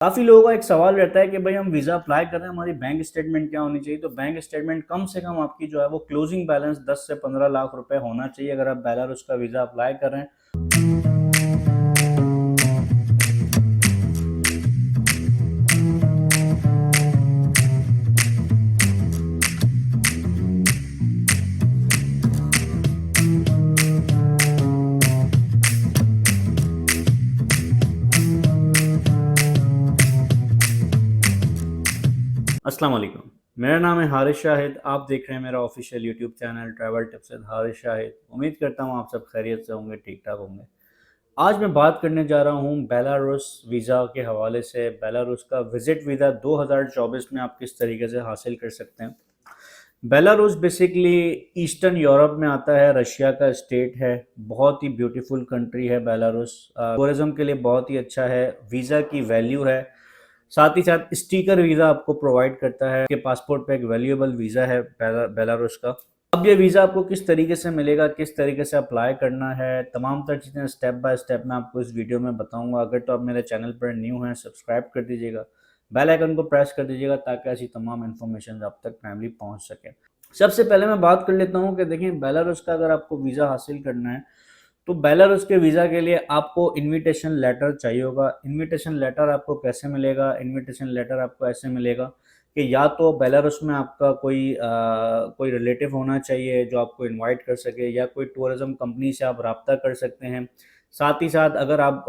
काफ़ी लोगों का एक सवाल रहता है कि भाई हम वीज़ा अप्लाई कर रहे हैं, हमारी बैंक स्टेटमेंट क्या होनी चाहिए। तो बैंक स्टेटमेंट कम से कम आपकी जो है वो क्लोजिंग बैलेंस 10 से 15 लाख रुपए होना चाहिए अगर आप बेलारूस का वीज़ा अप्लाई कर रहे हैं। अस्सलाम वालेकुम, मेरा नाम है हारिस शाहिद। आप देख रहे हैं मेरा official YouTube channel travel tips with Haris Shahid. उम्मीद करता हूँ आप सब खैरियत से होंगे, ठीक ठाक होंगे। आज मैं बात करने जा रहा हूँ बेलारूस वीज़ा के हवाले से। बेलारूस का विज़िट वीज़ा 2024 में आप किस तरीके से हासिल कर सकते हैं। बेलारूस बेसिकली ईस्टर्न यूरोप में आता है, रशिया का स्टेट है। बहुत ही ब्यूटीफुल कंट्री है बेलारूस। टूरिज्म के लिए बहुत ही अच्छा है। वीज़ा की वैल्यू है, साथ ही साथ स्टिकर वीज़ा आपको प्रोवाइड करता है कि पासपोर्ट पे एक वैल्यूएबल वीज़ा है बेलारूस का। अब ये वीज़ा आपको किस तरीके से मिलेगा, किस तरीके से अप्लाई करना है, तमाम तर चीज़ें स्टेप बाय स्टेप मैं आपको इस वीडियो में बताऊंगा। अगर तो आप मेरे चैनल पर न्यू हैं, सब्सक्राइब कर दीजिएगा, बेल आइकन को प्रेस कर दीजिएगा ताकि ऐसी तमाम इन्फॉर्मेशन आप तक टाइमली पहुंच सके। सबसे पहले मैं बात कर लेता हूं कि देखिए, बेलारूस का अगर आपको वीज़ा हासिल करना है तो बेलारूस के वीज़ा के लिए आपको इनविटेशन लेटर चाहिए होगा। इनविटेशन लेटर आपको कैसे मिलेगा? इनविटेशन लेटर आपको ऐसे मिलेगा कि या तो बेलारूस में आपका कोई रिलेटिव होना चाहिए जो आपको इनवाइट कर सके, या कोई टूरिज्म कंपनी से आप रब्ता कर सकते हैं। साथ ही साथ अगर आप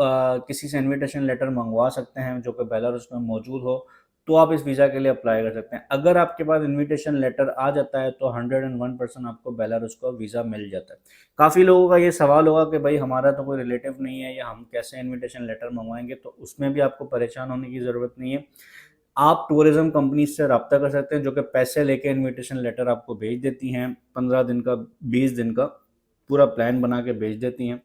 किसी से इनविटेशन लेटर मंगवा सकते हैं जो कि बेलारूस में मौजूद हो, तो आप इस वीज़ा के लिए अप्लाई कर सकते हैं। अगर आपके पास इनविटेशन लेटर आ जाता है तो 101% आपको बेलारूस का वीज़ा मिल जाता है। काफ़ी लोगों का ये सवाल होगा कि भाई हमारा तो कोई रिलेटिव नहीं है, या हम कैसे इनविटेशन लेटर मंगवाएंगे। तो उसमें भी आपको परेशान होने की ज़रूरत नहीं है। आप टूरिज्म कंपनी से रब्ता कर सकते हैं जो कि पैसे लेके इनविटेशन लेटर आपको भेज देती हैं। 15 दिन का, 20 दिन का पूरा प्लान बना के भेज देती हैं।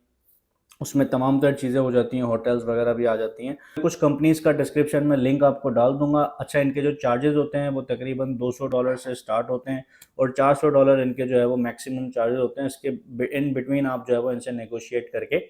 उसमें तमाम तर चीज़ें हो जाती हैं, होटल्स वगैरह भी आ जाती हैं। कुछ कंपनीज़ का डिस्क्रिप्शन में लिंक आपको डाल दूंगा। अच्छा, इनके जो चार्जेस होते हैं वो तकरीबन $200 से स्टार्ट होते हैं, और $400 इनके जो है वो मैक्सिमम चार्जेस होते हैं। इसके इन बिटवीन आप जो है वो इनसे नेगोशिएट करके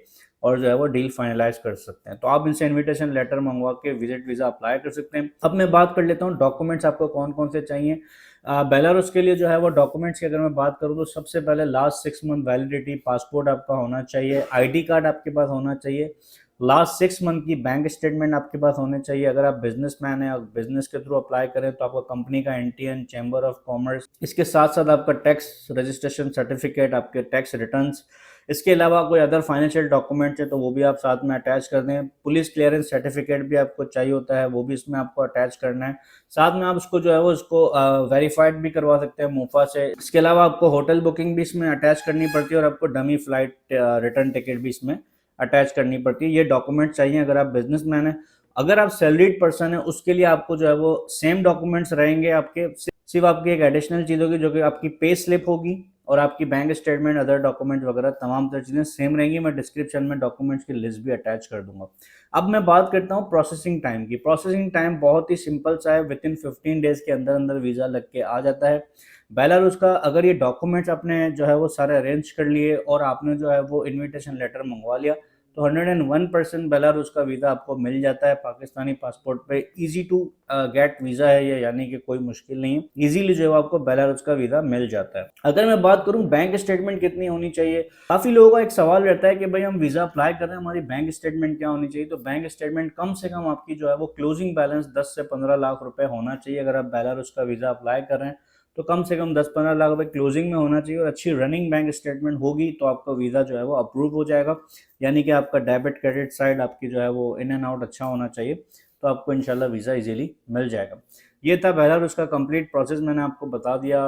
और जो है वो डील फाइनलाइज कर सकते हैं। तो आप इनसे इनविटेशन लेटर मंगवा के विजिट वीज़ा अप्लाई कर सकते हैं। अब मैं बात कर लेता हूँ डॉक्यूमेंट्स आपको कौन कौन से चाहिए। बेलारूस के लिए जो है वो डॉक्यूमेंट्स की अगर मैं बात करूँ तो सबसे पहले लास्ट 6 मंथ वैलिडिटी पासपोर्ट आपका होना चाहिए, आईडी कार्ड आपके पास होना चाहिए, लास्ट 6 मंथ की बैंक स्टेटमेंट आपके पास होने चाहिए। अगर आप बिजनेसमैन हैं और बिजनेस के थ्रू अप्लाई करें तो आपका कंपनी का एनटीएन, चैम्बर ऑफ कॉमर्स, इसके साथ साथ आपका टैक्स रजिस्ट्रेशन सर्टिफिकेट, आपके टैक्स रिटर्न्स। इसके अलावा कोई अदर फाइनेंशियल डॉक्यूमेंट्स है तो वो भी आप साथ में अटैच कर दें। पुलिस क्लियरेंस सर्टिफिकेट भी आपको चाहिए होता है, वो भी इसमें आपको अटैच करना है। साथ में आप उसको जो है वो उसको वेरीफाइड भी करवा सकते हैं मूफा से। इसके अलावा आपको होटल बुकिंग भी इसमें अटैच करनी पड़ती है, और आपको डमी फ्लाइट रिटर्न टिकट भी इसमें अटैच करनी पड़ती है। ये डॉक्यूमेंट चाहिए अगर आप बिजनेसमैन हैं। अगर आप सैलरीड पर्सन है उसके लिए आपको जो है वो सेम डॉक्यूमेंट्स रहेंगे आपके। सिर्फ आपकी एक एडिशनल चीज़ होगी जो कि आपकी पे स्लिप होगी, और आपकी बैंक स्टेटमेंट, अदर डॉक्यूमेंट वगैरह तमाम तर चीज़ें सेम रहेंगी। मैं डिस्क्रिप्शन में डॉक्यूमेंट्स की लिस्ट भी अटैच कर दूंगा। अब मैं बात करता हूँ प्रोसेसिंग टाइम की। प्रोसेसिंग टाइम बहुत ही सिंपल सा है, विद इन 15 डेज के अंदर अंदर वीज़ा लग के आ जाता है। बेलारूस का अगर ये डॉक्यूमेंट्स आपने जो है वो सारे अरेंज कर लिए और आपने जो है वो इनविटेशन लेटर मंगवा लिया, तो 101% बेलारूस का वीज़ा आपको मिल जाता है पाकिस्तानी पासपोर्ट पे। इजी टू गेट वीज़ा है ये, यानी कि कोई मुश्किल नहीं है, इजीली जो है आपको बेलारूस का वीज़ा मिल जाता है। अगर मैं बात करूं बैंक स्टेटमेंट कितनी होनी चाहिए, काफ़ी लोगों का एक सवाल रहता है कि भाई हम वीज़ा अप्लाई कर रहे हैं, हमारी बैंक स्टेटमेंट क्या होनी चाहिए। तो बैंक स्टेटमेंट कम से कम आपकी जो है वो क्लोजिंग बैलेंस 10 से 15 लाख रुपए होना चाहिए। अगर आप बेलारूस का वीज़ा अप्लाई कर रहे हैं तो कम से कम 10-15 लाख रुपए क्लोजिंग में होना चाहिए, और अच्छी रनिंग बैंक स्टेटमेंट होगी तो आपका वीज़ा जो है वो अप्रूव हो जाएगा। यानी कि आपका डेबिट क्रेडिट साइड आपकी जो है वो इन एंड आउट अच्छा होना चाहिए, तो आपको इंशाल्लाह वीज़ा इजीली मिल जाएगा। ये था बेलारूस का कंप्लीट प्रोसेस, मैंने आपको बता दिया।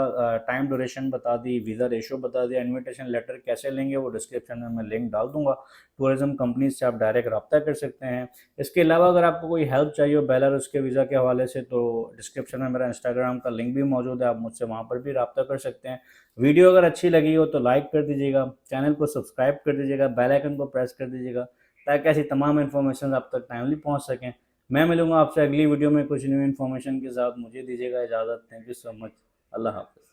टाइम ड्यूरेशन बता दी, वीज़ा रेशो बता दिया, इनविटेशन लेटर कैसे लेंगे वो डिस्क्रिप्शन में मैं लिंक डाल दूंगा। टूरिज्म कंपनी से आप डायरेक्ट रब्ता कर सकते हैं। इसके अलावा अगर आपको कोई हेल्प चाहिए हो बेलारूस के वीज़ा के हवाले से तो डिस्क्रिप्शन में मेरा इंस्टाग्राम का लिंक भी मौजूद है, आप मुझसे वहाँ पर भी रब्ता कर सकते हैं। वीडियो अगर अच्छी लगी हो तो लाइक कर दीजिएगा, चैनल को सब्सक्राइब कर दीजिएगा, बेल आइकन को प्रेस कर दीजिएगा ताकि ऐसी तमाम इन्फॉर्मेशन आप तक टाइमली पहुँच सकें। मैं मिलूंगा आपसे अगली वीडियो में कुछ न्यू इन्फॉर्मेशन के साथ। मुझे दीजिएगा इजाज़त। Thank you so much. अल्लाह हाफ़िज़।